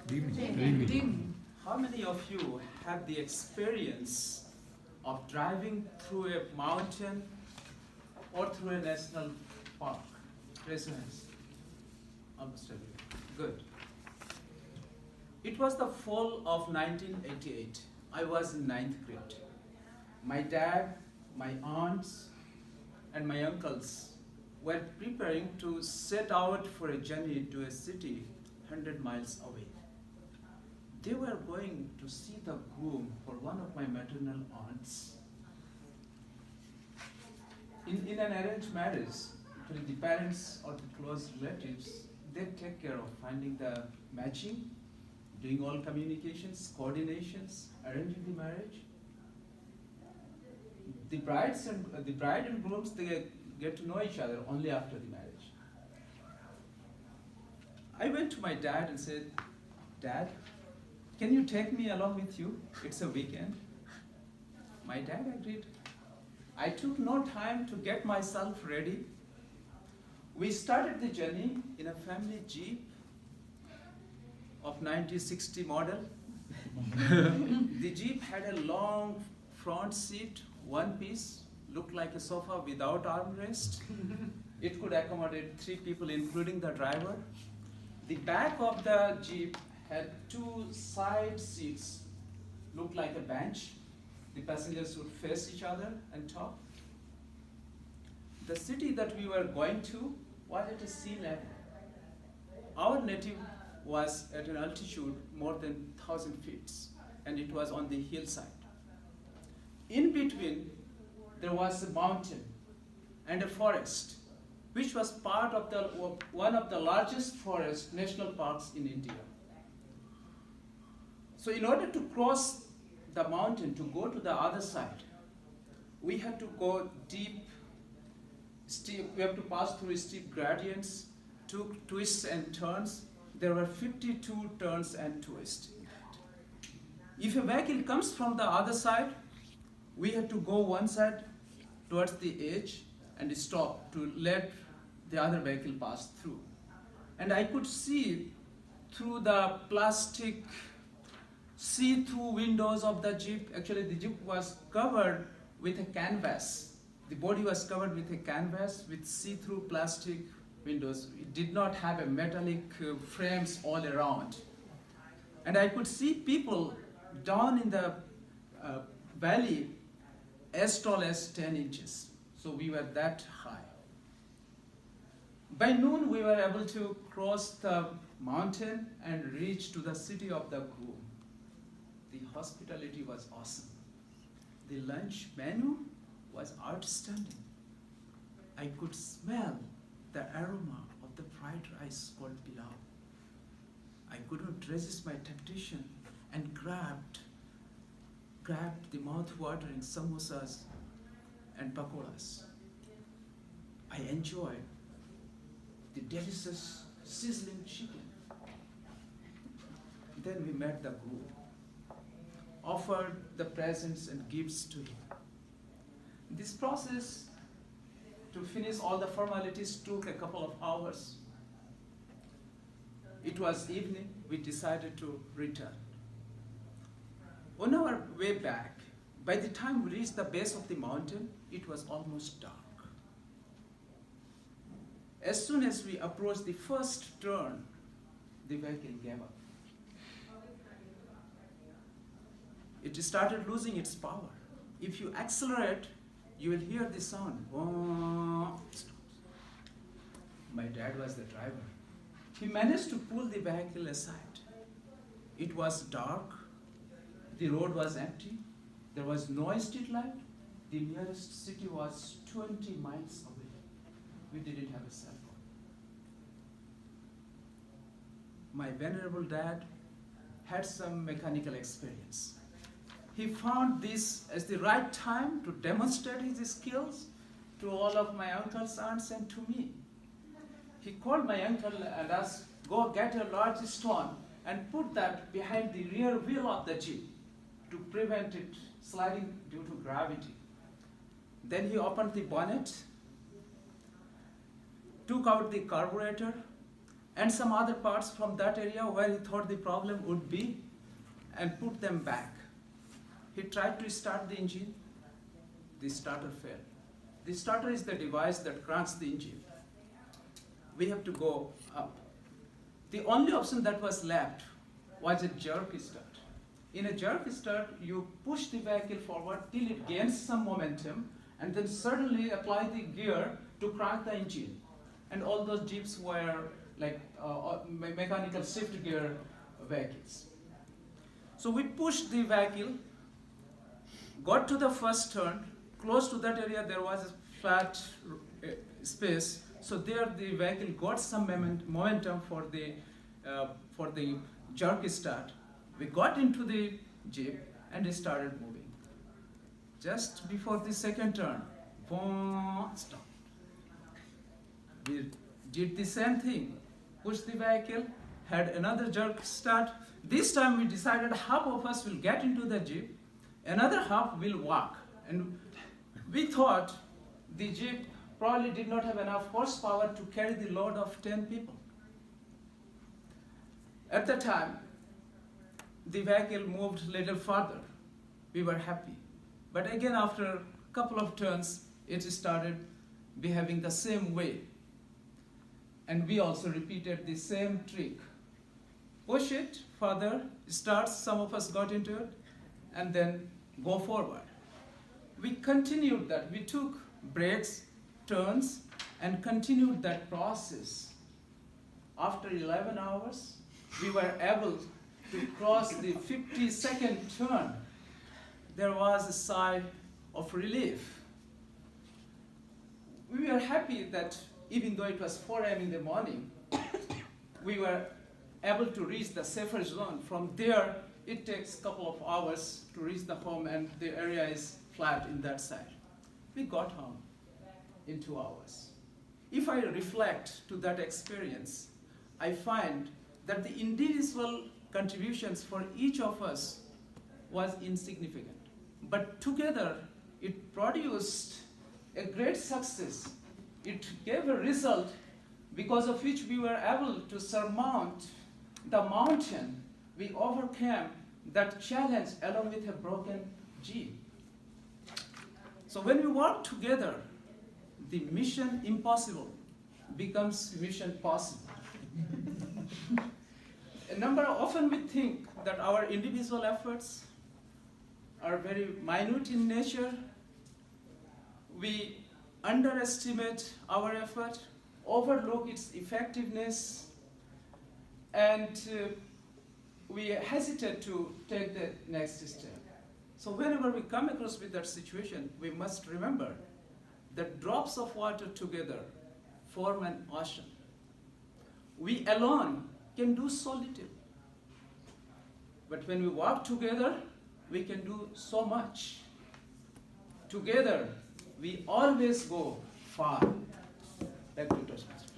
Dreaming. How many of you have the experience of driving through a mountain or through a national park? Raise your hands. Almost everyone. Good. It was the fall of 1988. I was in ninth grade. My dad, my aunts, and my uncles were preparing to set out for a journey to a city 100 miles away. They were going to see the groom for one of my maternal aunts. In an arranged marriage, actually the parents or the close relatives, they take care of finding the matching, doing all communications, coordinations, arranging the marriage. The bride and grooms, they get to know each other only after the marriage. I went to my dad and said, "Dad, can you take me along with you? It's a weekend." My dad agreed. I took no time to get myself ready. We started the journey in a family jeep of 1960 model. The jeep had a long front seat, one piece, looked like a sofa without armrest. It could accommodate 3 people, including the driver. The back of the jeep had 2 side seats, looked like a bench. The passengers would face each other and talk. The city that we were going to was at a sea level. Our native was at an altitude more than 1,000 feet, and it was on the hillside. In between, there was a mountain and a forest, which was part of one of the largest forest national parks in India. So in order to cross the mountain to go to the other side, we had to go steep, we have to pass through steep gradients, twists and turns. There were 52 turns and twists. If a vehicle comes from the other side, we had to go one side towards the edge and stop to let the other vehicle pass through. And I could see through the plastic see-through windows of the jeep. Actually, the jeep was covered with a canvas. The body was covered with a canvas with see-through plastic windows. It did not have a metallic frames all around. And I could see people down in the valley as tall as 10 inches. So we were that high. By noon, we were able to cross the mountain and reach to the city of the groom. The hospitality was awesome. The lunch menu was outstanding. I could smell the aroma of the fried rice called pilau. I couldn't resist my temptation and grabbed the mouth-watering samosas and pakoras. I enjoyed the delicious sizzling chicken. Then we met the groom, offered the presents and gifts to him. This process to finish all the formalities took a couple of hours. It was evening, we decided to return. On our way back, by the time we reached the base of the mountain, it was almost dark. As soon as we approached the first turn, the vehicle gave up. It started losing its power. If you accelerate, you will hear the sound. My dad was the driver. He managed to pull the vehicle aside. It was dark. The road was empty. There was no street light. The nearest city was 20 miles away. We didn't have a cell phone. My venerable dad had some mechanical experience. He found this as the right time to demonstrate his skills to all of my uncles, aunts, and to me. He called my uncle and asked, "Go get a large stone and put that behind the rear wheel of the jeep to prevent it sliding due to gravity." Then he opened the bonnet, took out the carburetor, and some other parts from that area where he thought the problem would be, and put them back. He tried to start the engine. The starter failed. The starter is the device that cranks the engine. We have to go up. The only option that was left was a jerk start. In a jerk start, you push the vehicle forward till it gains some momentum, and then suddenly apply the gear to crank the engine. And all those Jeeps were like mechanical shift gear vehicles. So we pushed the vehicle, got to the first turn. Close to that area there was a flat space, so there the vehicle got some momentum for the jerk start. We got into the Jeep and it started moving. Just before the second turn, boom, stop. We did the same thing, pushed the vehicle, had another jerk start. This time we decided half of us will get into the Jeep, another half will walk. And we thought the Jeep probably did not have enough horsepower to carry the load of 10 people. At the time, the vehicle moved a little further. We were happy. But again, after a couple of turns, it started behaving the same way. And we also repeated the same trick. Push it further, start, some of us got into it, and then go forward. We continued that. We took breaks, turns, and continued that process. After 11 hours, we were able to cross the 52nd turn. There was a sigh of relief. We were happy that even though it was 4 a.m. in the morning, we were able to reach the safer zone. From there, it takes a couple of hours to reach the home, and the area is flat in that side. We got home in 2 hours. If I reflect to that experience, I find that the individual contributions for each of us was insignificant. But together, it produced a great success. It gave a result because of which we were able to surmount the mountain. We overcame that challenge along with a broken Jeep. So when we work together, the mission impossible becomes mission possible. Often we think that our individual efforts are very minute in nature. We underestimate our effort, overlook its effectiveness, and we hesitate to take the next step. So whenever we come across with that situation, we must remember that drops of water together form an ocean. We alone can do so little. But when we work together, we can do so much. Together, we always go far. Back to Toastmasters.